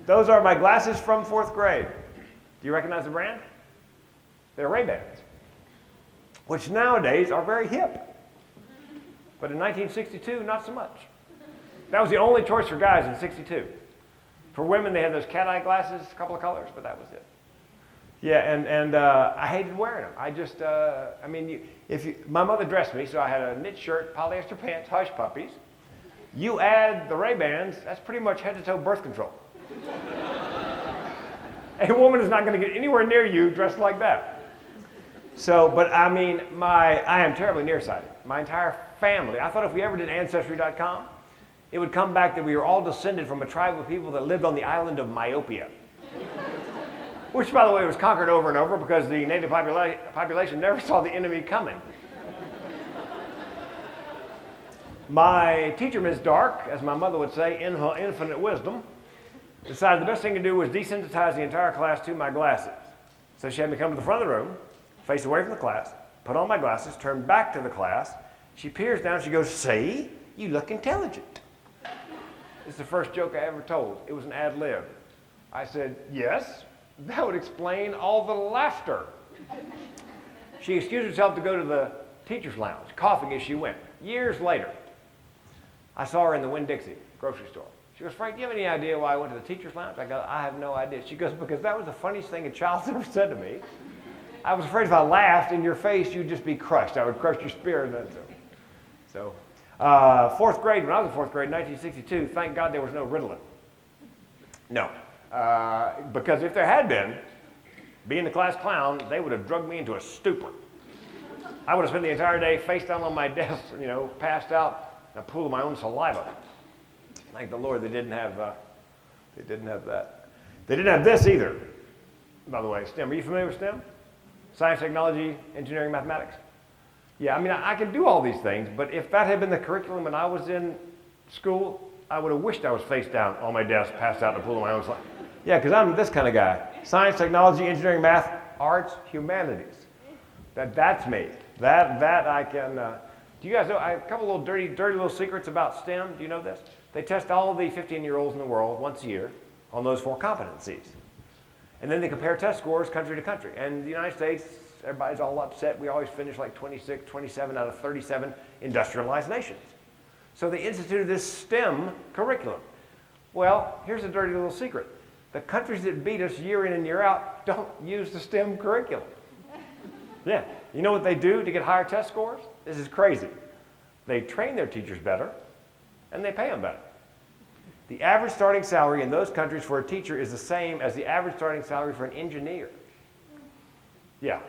Those are my glasses from 4th grade. Do you recognize the brand? They're Ray-Bans, which nowadays are very hip. But in 1962, not so much. That was the only choice for guys in 62. For women, they had those cat-eye glasses, a couple of colors, but that was it. Yeah, and I hated wearing them. I just, my mother dressed me, so I had a knit shirt, polyester pants, hush puppies. You add the Ray-Bans, that's pretty much head-to-toe birth control. A woman is not going to get anywhere near you dressed like that. So, but I mean, I am terribly nearsighted. My entire family, I thought if we ever did Ancestry.com, it would come back that we were all descended from a tribe of people that lived on the island of Myopia. Which, by the way, was conquered over and over because the native population never saw the enemy coming. My teacher, Ms. Dark, as my mother would say, in her infinite wisdom, decided the best thing to do was desensitize the entire class to my glasses. So she had me come to the front of the room, face away from the class, put on my glasses, turn back to the class. She peers down, she goes, "See, you look intelligent." It's the first joke I ever told. It was an ad lib. I said, "Yes, that would explain all the laughter." She excused herself to go to the teacher's lounge, coughing as she went. Years later, I saw her in the Winn-Dixie grocery store. She goes, "Frank, do you have any idea why I went to the teacher's lounge?" I go, "I have no idea." She goes, "Because that was the funniest thing a child's ever said to me. I was afraid if I laughed in your face, you'd just be crushed. I would crush your spirit." So, 4th grade, when I was in 4th grade, 1962, thank God there was no Ritalin. No. Because if there had been, being the class clown, they would have drugged me into a stupor. I would have spent the entire day face down on my desk, passed out in a pool of my own saliva. Thank the Lord they didn't have that. They didn't have this either, by the way. STEM, are you familiar with STEM? Science, technology, engineering, mathematics. Yeah, I could do all these things, but if that had been the curriculum when I was in school, I would have wished I was face down on my desk, passed out in a pool of my own saliva. Yeah, because I'm this kind of guy. Science, technology, engineering, math, arts, humanities. That's me. That I can. Do you guys know? A couple little dirty little secrets about STEM. Do you know this? They test all of the 15-year-olds in the world once a year on those 4 competencies. And then they compare test scores country to country. And the United States, everybody's all upset. We always finish like 26, 27 out of 37 industrialized nations. So they instituted this STEM curriculum. Well, here's a dirty little secret. The countries that beat us year in and year out don't use the STEM curriculum. Yeah. You know what they do to get higher test scores? This is crazy. They train their teachers better, and they pay them better. The average starting salary in those countries for a teacher is the same as the average starting salary for an engineer. Yeah.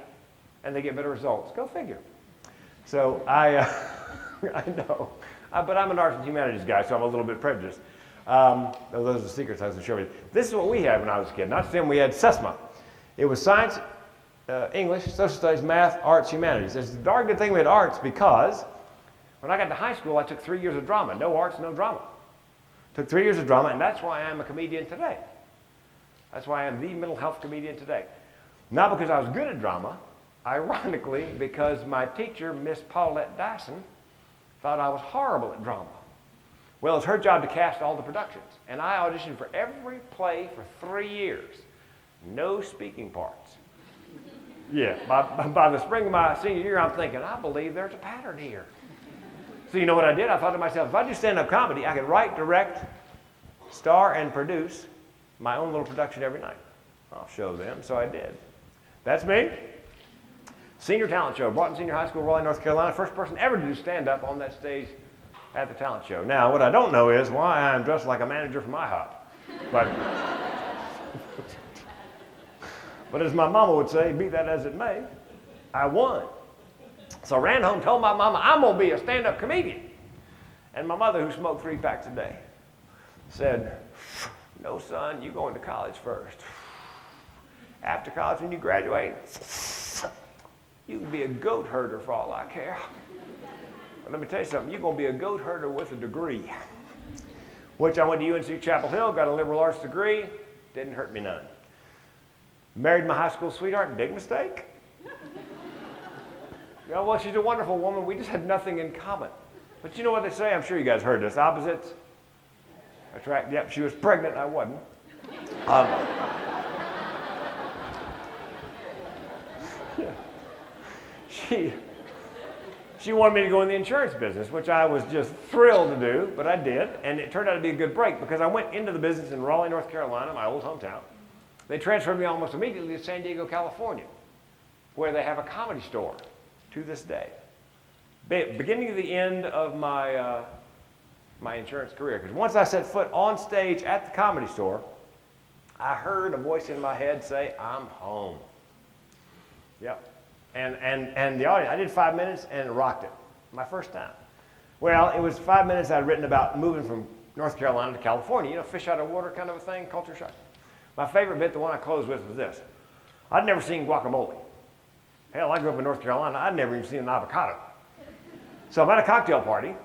And they get better results. Go figure. So I know. But I'm an arts and humanities guy, so I'm a little bit prejudiced. Those are the secrets I was going to show you. This is what we had when I was a kid. Not STEM, we had SESMA. It was science, English, social studies, math, arts, humanities. It's a darn good thing we had arts because when I got to high school, I took 3 years of drama. No arts, no drama. Took 3 years of drama, and that's why I'm a comedian today. That's why I'm the mental health comedian today. Not because I was good at drama, ironically, because my teacher, Miss Paulette Dyson, thought I was horrible at drama. Well, it's her job to cast all the productions, and I auditioned for every play for 3 years. No speaking parts. Yeah, by the spring of my senior year, I'm thinking, I believe there's a pattern here. So you know what I did? I thought to myself, if I do stand-up comedy, I could write, direct, star, and produce my own little production every night. I'll show them, so I did. That's me. Senior talent show, Broughton Senior High School, Raleigh, North Carolina. First person ever to do stand-up on that stage at the talent show. Now, what I don't know is why I'm dressed like a manager from IHOP. But as my mama would say, be that as it may, I won. So I ran home, told my mama, I'm going to be a stand-up comedian. And my mother, who smoked 3 packs a day, said, no, son, you're going to college first. After college, when you graduate, you can be a goat herder for all I care. But let me tell you something, you're going to be a goat herder with a degree. Which I went to UNC Chapel Hill, got a liberal arts degree, didn't hurt me none. Married my high school sweetheart, big mistake. Well, she's a wonderful woman. We just had nothing in common. But you know what they say? I'm sure you guys heard this. Opposites attract. Yep, she was pregnant. I wasn't. She wanted me to go in the insurance business, which I was just thrilled to do, but I did, and it turned out to be a good break because I went into the business in Raleigh, North Carolina, my old hometown. They transferred me almost immediately to San Diego, California, where they have a comedy store to this day. Beginning of the end of my, my insurance career, because once I set foot on stage at the comedy store, I heard a voice in my head say, "I'm home." Yep. And the audience, I did 5 minutes and it rocked it, my first time. Well, it was 5 minutes I'd written about moving from North Carolina to California, you know, fish out of water kind of a thing, culture shock. My favorite bit, the one I closed with, was this. I'd never seen guacamole. Hell, I grew up in North Carolina, I'd never even seen an avocado. So I'm at a cocktail party,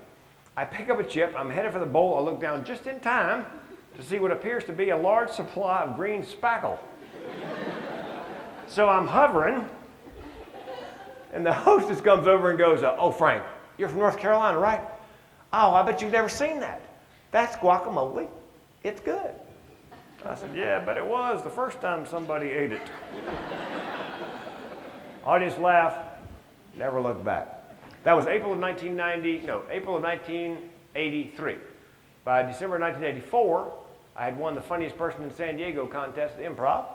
I pick up a chip, I'm headed for the bowl, I look down just in time to see what appears to be a large supply of green spackle. So I'm hovering, and the hostess comes over and goes, "Oh, Frank, you're from North Carolina, right? Oh, I bet you've never seen that. That's guacamole. It's good." I said, "Yeah, but it was the first time somebody ate it." Audience laughed, never looked back. That was April of 1983. By December of 1984, I had won the Funniest Person in San Diego contest at Improv,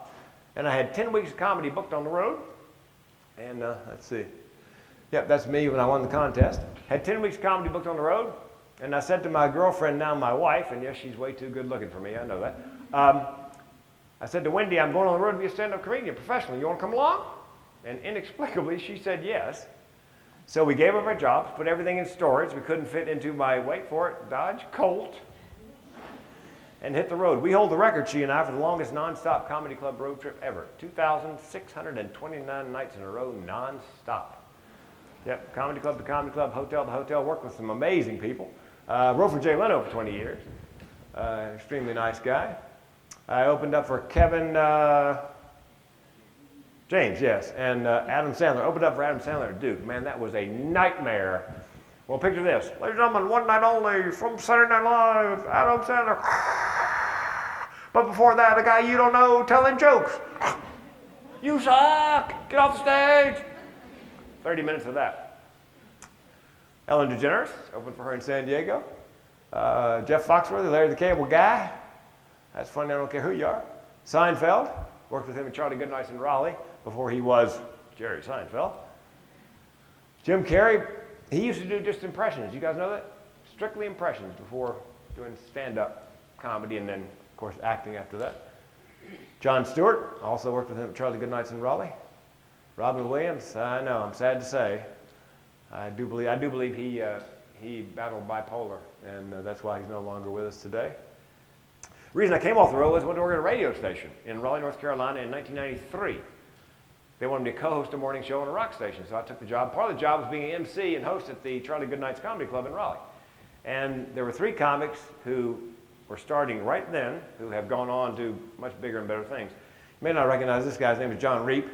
and I had 10 weeks of comedy booked on the road. And let's see. Yep, that's me when I won the contest. Had 10 weeks of comedy booked on the road. And I said to my girlfriend, now my wife, and yes, she's way too good looking for me, I know that. I said to Wendy, "I'm going on the road to be a stand-up comedian professionally. You want to come along?" And inexplicably, she said yes. So we gave up our jobs, put everything in storage. We couldn't fit into my, wait for it, Dodge Colt, and hit the road. We hold the record, she and I, for the longest nonstop comedy club road trip ever. 2,629 nights in a row, nonstop. Yep, comedy club to comedy club, hotel to hotel, worked with some amazing people. Wrote for Jay Leno for 20 years. Extremely nice guy. I opened up for Kevin James, yes, and Adam Sandler. Opened up for Adam Sandler at Duke. Man, that was a nightmare. Well, picture this. Ladies and gentlemen, one night only from Saturday Night Live, Adam Sandler. But before that, a guy you don't know telling jokes. "You suck! Get off the stage!" 30 minutes of that. Ellen DeGeneres, opened for her in San Diego. Jeff Foxworthy, Larry the Cable Guy. That's funny, I don't care who you are. Seinfeld, worked with him and Charlie Goodnight in Raleigh before he was Jerry Seinfeld. Jim Carrey, he used to do just impressions. You guys know that? Strictly impressions before doing stand-up comedy and then, of course, acting after that. Jon Stewart, also worked with him at Charlie Goodnight in Raleigh. Robin Williams, I know, I'm sad to say. I do believe he battled bipolar, and that's why he's no longer with us today. The reason I came off the road was I went to work at a radio station in Raleigh, North Carolina in 1993. They wanted me to co-host a morning show on a rock station, so I took the job. Part of the job was being an MC and host at the Charlie Goodnight's Comedy Club in Raleigh. And there were 3 comics who were starting right then, who have gone on to much bigger and better things. You may not recognize this guy. His name is John Reap.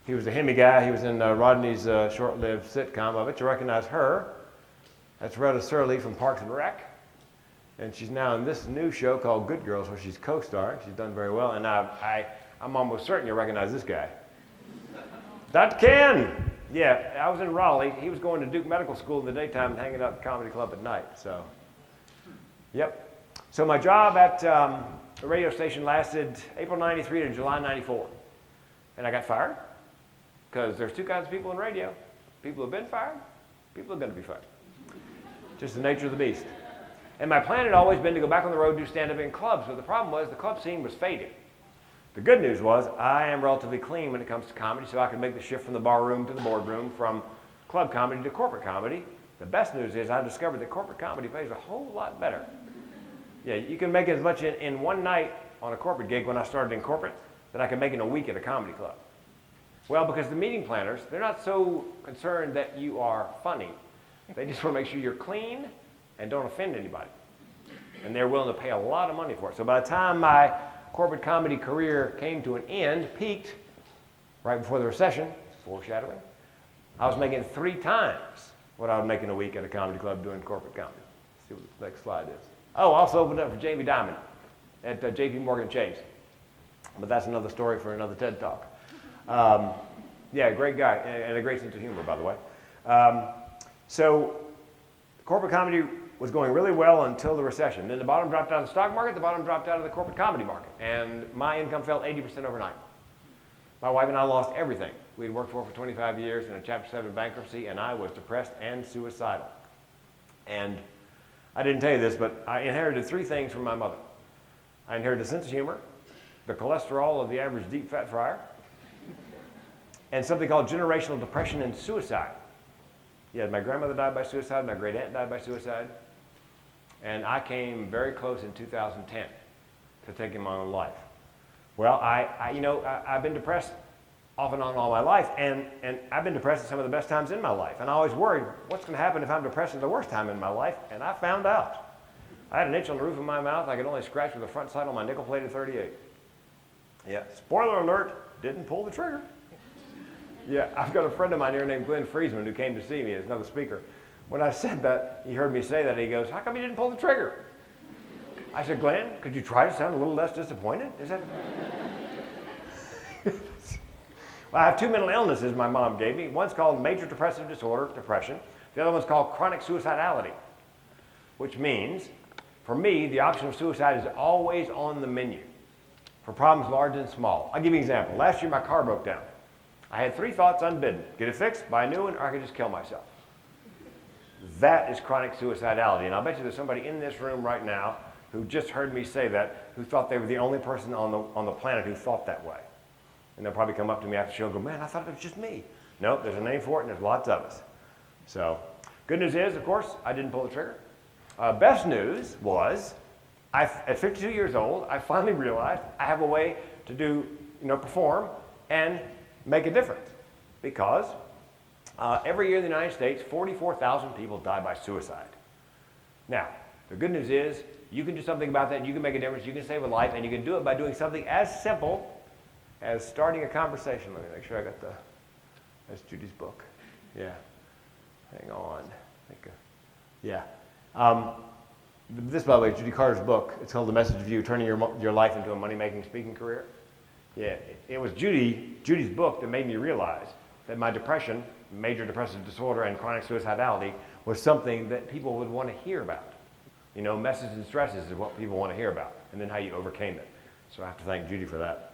He was a Hemi guy. He was in Rodney's short-lived sitcom. I bet you recognize her. That's Retta Surley from Parks and Rec. And she's now in this new show called Good Girls, where she's co-starring. She's done very well. And I'm almost certain you'll recognize this guy. Dr. Ken! Yeah, I was in Raleigh. He was going to Duke Medical School in the daytime and hanging out at the comedy club at night. So, yep. So my job at the radio station lasted April 93 to July 94. And I got fired because there's 2 kinds of people in radio. People who have been fired, people who are going to be fired. Just the nature of the beast. And my plan had always been to go back on the road and do stand-up in clubs, but the problem was the club scene was fading. The good news was I am relatively clean when it comes to comedy, so I can make the shift from the bar room to the boardroom, from club comedy to corporate comedy. The best news is I discovered that corporate comedy pays a whole lot better. Yeah, you can make as much in one night on a corporate gig when I started in corporate that I can make in a week at a comedy club. Well, because the meeting planners, they're not so concerned that you are funny. They just want to make sure you're clean and don't offend anybody. And they're willing to pay a lot of money for it. So by the time my corporate comedy career came to an end, peaked, right before the recession, foreshadowing, I was making 3 times what I would make in a week at a comedy club doing corporate comedy. Let's see what the next slide is. Oh, I also opened up for Jamie Dimon at JP Morgan Chase. But that's another story for another TED Talk. Yeah, great guy, and a great sense of humor, by the way. So corporate comedy was going really well until the recession. Then the bottom dropped out of the stock market, the bottom dropped out of the corporate comedy market, and my income fell 80% overnight. My wife and I lost everything we had worked for 25 years in a Chapter 7 bankruptcy, and I was depressed and suicidal. And I didn't tell you this, but I inherited 3 things from my mother. I inherited a sense of humor, the cholesterol of the average deep fat fryer, and something called generational depression and suicide. Yeah, my grandmother died by suicide, my great aunt died by suicide, and I came very close in 2010 to taking my own life. Well, I've been depressed off and on all my life, and I've been depressed at some of the best times in my life, and I always worried, what's going to happen if I'm depressed at the worst time in my life? And I found out. I had an itch on the roof of my mouth I could only scratch with the front sight on my nickel-plated 38. Yeah, spoiler alert, didn't pull the trigger. Yeah, I've got a friend of mine here named Glenn Friesman who came to see me as another speaker. When I said that, he heard me say that, and he goes, how come you didn't pull the trigger? I said, Glenn, could you try to sound a little less disappointed? Is that... Well, I have 2 mental illnesses my mom gave me. One's called major depressive disorder, depression. The other one's called chronic suicidality, which means, for me, the option of suicide is always on the menu for problems large and small. I'll give you an example. Last year, my car broke down. I had 3 thoughts unbidden: get it fixed, buy a new one, or I could just kill myself. That is chronic suicidality. And I'll bet you there's somebody in this room right now who just heard me say that, who thought they were the only person on the planet who thought that way. And they'll probably come up to me after the show and go, man, I thought it was just me. Nope, there's a name for it, and there's lots of us. So, good news is, of course, I didn't pull the trigger. Best news was, at 52 years old, I finally realized I have a way to perform and make a difference. Because every year in the United States, 44,000 people die by suicide. Now, the good news is, you can do something about that, and you can make a difference, you can save a life, and you can do it by doing something as simple as starting a conversation. Let me make sure I got that's Judy's book. Yeah. Hang on. This, by the way, is Judy Carter's book. It's called The Message of You, Turning Your Life into a Money-Making Speaking Career. Yeah, it was Judy's book that made me realize that my depression, major depressive disorder, and chronic suicidality was something that people would want to hear about. Messes and stresses is what people want to hear about, and then how you overcame it. So I have to thank Judy for that.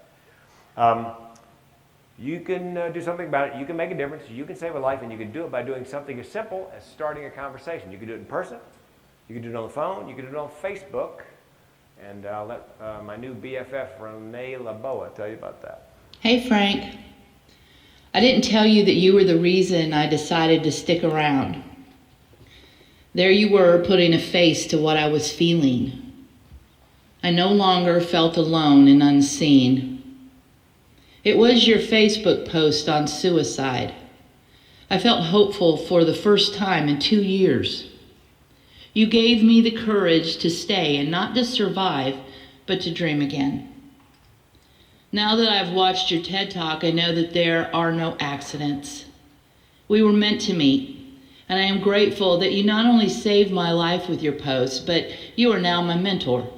You can do something about it. You can make a difference. You can save a life, and you can do it by doing something as simple as starting a conversation. You can do it in person. You can do it on the phone. You can do it on Facebook. And I'll let my new BFF, Renee LaBoa, tell you about that. Hey, Frank. I didn't tell you that you were the reason I decided to stick around. There you were, putting a face to what I was feeling. I no longer felt alone and unseen. It was your Facebook post on suicide. I felt hopeful for the first time in 2 years. You gave me the courage to stay and not just survive, but to dream again. Now that I've watched your TED Talk, I know that there are no accidents. We were meant to meet, and I am grateful that you not only saved my life with your post, but you are now my mentor.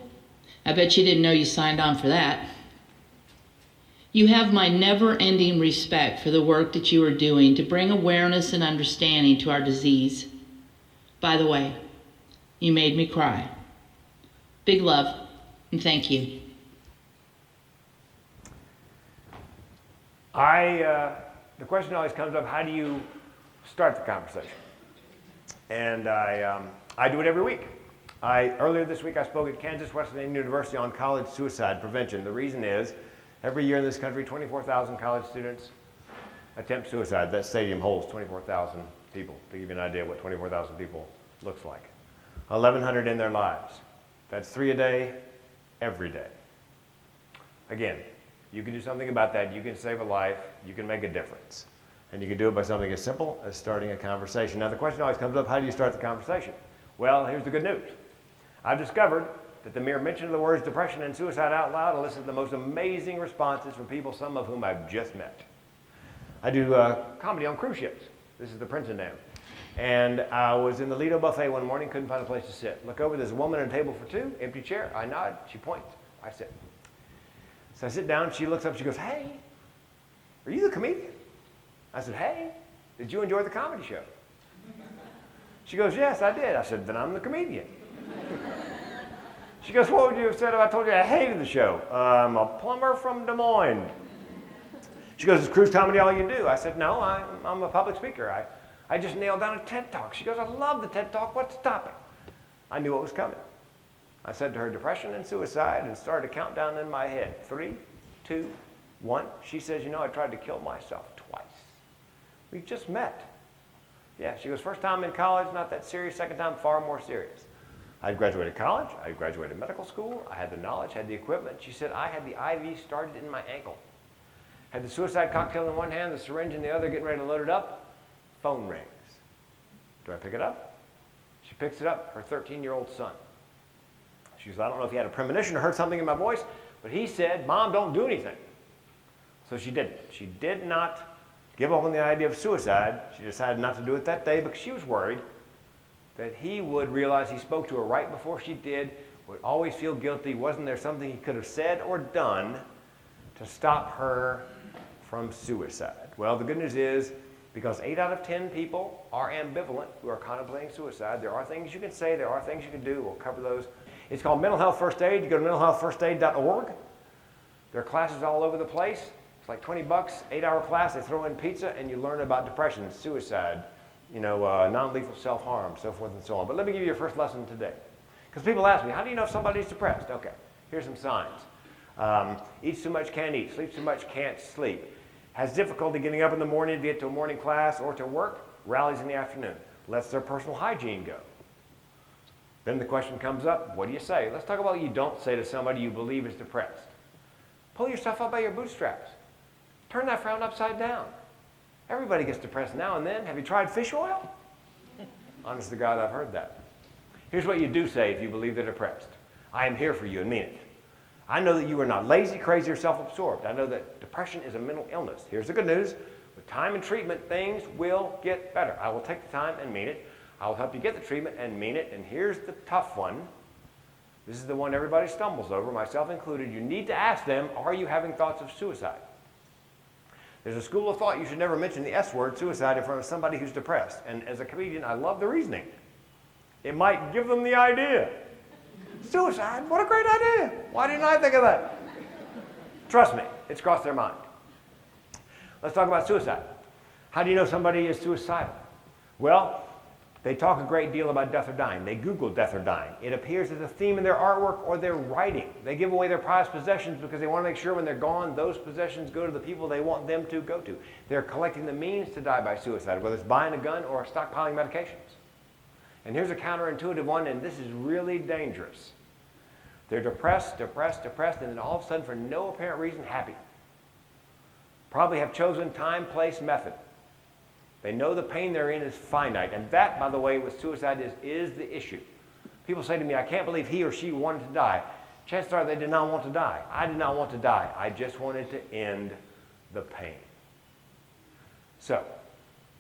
I bet you didn't know you signed on for that. You have my never-ending respect for the work that you are doing to bring awareness and understanding to our disease. By the way, you made me cry. Big love, and thank you. The question always comes up, how do you start the conversation? And I do it every week. Earlier this week, I spoke at Kansas Wesleyan University on college suicide prevention. The reason is, every year in this country, 24,000 college students attempt suicide. That stadium holds 24,000 people, to give you an idea what 24,000 people looks like. 1,100 in their lives. That's 3 a day, every day. Again, you can do something about that. You can save a life. You can make a difference. And you can do it by something as simple as starting a conversation. Now, the question always comes up, how do you start the conversation? Well, here's the good news. I've discovered that the mere mention of the words depression and suicide out loud elicits the most amazing responses from people, some of whom I've just met. I do comedy on cruise ships. This is the Princeton Dam. And I was in the Lido buffet one morning, couldn't find a place to sit. Look over, there's a woman at a table for 2, empty chair. I nod, she points, I sit. So I sit down, she looks up, she goes, "Hey, are you the comedian?" I said, "Hey, did you enjoy the comedy show?" She goes, "Yes, I did." I said, "Then I'm the comedian." She goes, "What would you have said if I told you I hated the show?" "I'm a plumber from Des Moines." She goes, "Is cruise comedy all you do?" I said, "No, I'm a public speaker. I just nailed down a TED Talk." She goes, "I love the TED Talk. What's stopping?" I knew what was coming. I said to her, "Depression and suicide," and started a countdown in my head. 3, 2, 1. She says, "You know, I tried to kill myself twice." We just met. Yeah, she goes, "First time in college, not that serious. Second time, far more serious." I graduated college. I graduated medical school. I had the knowledge, had the equipment. She said, "I had the IV started in my ankle. Had the suicide cocktail in one hand, the syringe in the other, getting ready to load it up. Phone rings. Do I pick it up? She picks it up, her 13-year-old son. She goes, "I don't know if he had a premonition or heard something in my voice, but he said, 'Mom, don't do anything.'" So she didn't. She did not give up on the idea of suicide. She decided not to do it that day because she was worried that he would realize he spoke to her right before she did, would always feel guilty. Wasn't there something he could have said or done to stop her from suicide? Well, the good news is, because 8 out of 10 people are ambivalent who are contemplating suicide, there are things you can say, there are things you can do. We'll cover those. It's called Mental Health First Aid. You go to mentalhealthfirstaid.org. There are classes all over the place. It's like $20, 8-hour class. They throw in pizza, and you learn about depression, suicide, non-lethal self-harm, so forth and so on. But let me give you your first lesson today. Because people ask me, how do you know if somebody's depressed? Okay, here's some signs. Eats too much, can't eat. Sleeps too much, can't sleep. Has difficulty getting up in the morning to get to a morning class or to work. Rallies in the afternoon. Lets their personal hygiene go. Then the question comes up, what do you say? Let's talk about what you don't say to somebody you believe is depressed. Pull yourself up by your bootstraps. Turn that frown upside down. Everybody gets depressed now and then. Have you tried fish oil? Honest to God, I've heard that. Here's what you do say if you believe they're depressed. I am here for you and mean it. I know that you are not lazy, crazy, or self-absorbed. I know that depression is a mental illness. Here's the good news. With time and treatment, things will get better. I will take the time and mean it. I will help you get the treatment and mean it. And here's the tough one. This is the one everybody stumbles over, myself included. You need to ask them, are you having thoughts of suicide? There's a school of thought you should never mention the S word, suicide, in front of somebody who's depressed. And as a comedian, I love the reasoning. It might give them the idea. Suicide? What a great idea. Why didn't I think of that? Trust me, it's crossed their mind. Let's talk about suicide. How do you know somebody is suicidal? Well, they talk a great deal about death or dying. They Google death or dying. It appears as a theme in their artwork or their writing. They give away their prized possessions because they want to make sure when they're gone, those possessions go to the people they want them to go to. They're collecting the means to die by suicide, whether it's buying a gun or stockpiling medications. And here's a counterintuitive one, and this is really dangerous. They're depressed, and then all of a sudden, for no apparent reason, happy. Probably have chosen time, place, method. They know the pain they're in is finite. And that, by the way, with suicide is the issue. People say to me, I can't believe he or she wanted to die. Chances are they did not want to die. I did not want to die. I just wanted to end the pain. So,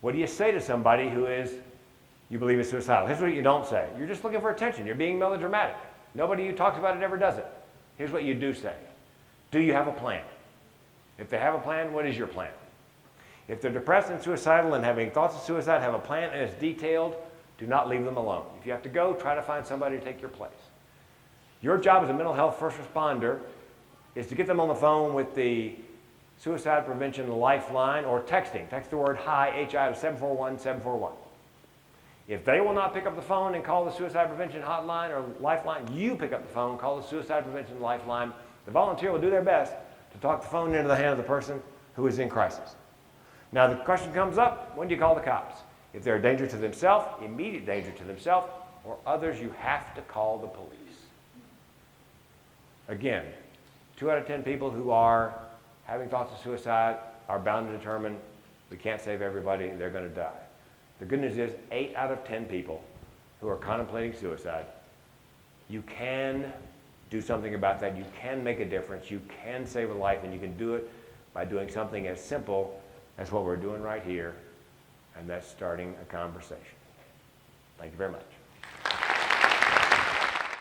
what do you say to somebody who you believe is suicidal? Here's what you don't say. You're just looking for attention. You're being melodramatic. Nobody who talks about it ever does it. Here's what you do say. Do you have a plan? If they have a plan, what is your plan? If they're depressed and suicidal and having thoughts of suicide, have a plan and it's detailed, do not leave them alone. If you have to go, try to find somebody to take your place. Your job as a mental health first responder is to get them on the phone with the Suicide Prevention Lifeline or texting. Text the word HI, H-I, to 741-741. If they will not pick up the phone and call the Suicide Prevention Hotline or Lifeline, you pick up the phone, call the Suicide Prevention Lifeline. The volunteer will do their best to talk the phone into the hand of the person who is in crisis. Now the question comes up, when do you call the cops? If they're a danger to themselves, immediate danger to themselves, or others, you have to call the police. Again, 2 out of 10 people who are having thoughts of suicide are bound to determine we can't save everybody, they're going to die. The good news is 8 out of 10 people who are contemplating suicide, you can do something about that. You can make a difference. You can save a life, and you can do it by doing something as simple as what we're doing right here, and that's starting a conversation. Thank you very much.